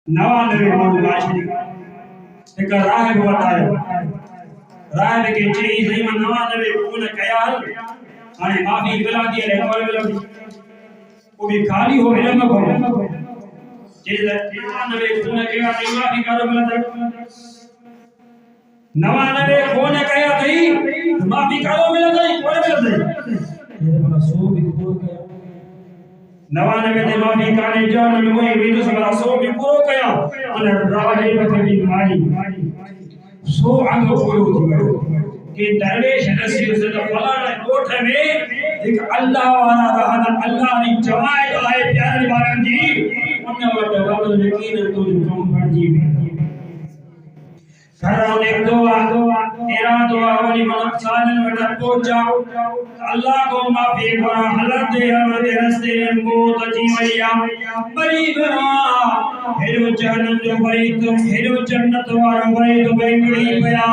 99 माण्हू आशिक हिक राहिब वटि आयो। राहिब खे चई सही मां 99 खून कया हाणे माफ़ी मिलादी है कौन मिलंदी वो भी खाली हो इल्म को चई 99 खून कया थई माफ़ी करो मिलंदा 99 खून कया थई माफ़ी करो मिलंदा कोन मिलंदा ये भला 100 भी पूरो कया 99 ने माफ़ी काने जान में मोई वीदु सबला 100 भी पूरो कया अने राहिब खे भी मारी 100 अंग पूरो थी वियो कि दरवेश नसीब से तो फलाने कोठ में एक अल्लाह वाला रहन अल्लाह री जमात आए प्यारे वारन जी उन वट वड यकीन तो कम पड़जी घर ने दुआ तेरा दुआ वाली मकसादन वट पहुंचा अल्लाह को माफी करा हलते हलते रास्ते में मौत अची वया मरी गया हेरो जहन्नम जो वई तो हेरो जन्नत वारो वई तो वई मरी गया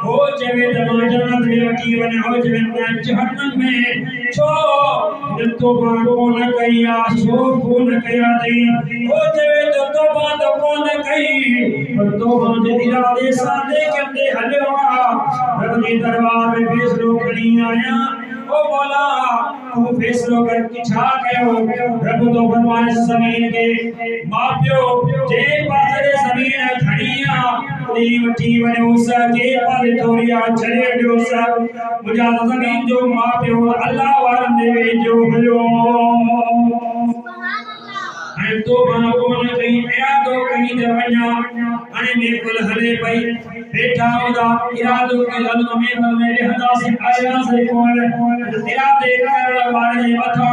हो चवे त मां जन्नत में वठी वने हो चवे मां जहन्नम में छो तोबा कोन कया छो कोन कया थई हो चवे तो तोबा तो कोन कई पर तोबा जे इरादे सादे कंदे हलियो रब जी दरबार में फैसलो खणी आया ओ मौला तू फैसलो कर छा कयो रब तो फरमाए जमीन के मापियो जे पासे जमीन खणीया नी वठी वने उस के पासे तोरिया चले दियो सा मुजा जमीन जो मापियो अल्लाह वारन दे जो हलो सुभान तो बना कोन कई इरादो कई दे वन्या अने में कुल हले पई बैठा होदा इरादो के हल में हदा से आया से कोन इरादे कर वाले मथा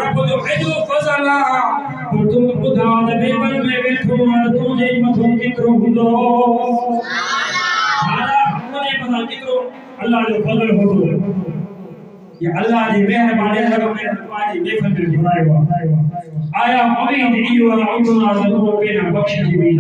रब जो एजो फजल तो तुम खुदा दे बेबल में बैठो तुझे मथो कितरो हुंदो सुभान अल्लाह हमने पता कितरो अल्लाह जो फजल होदो ये अल्लाह जी मेहरबानी है रब मेहरबानी बेफल में बुलायो आया अमीन इयो अल्लाह जरूर के बख्श जी भी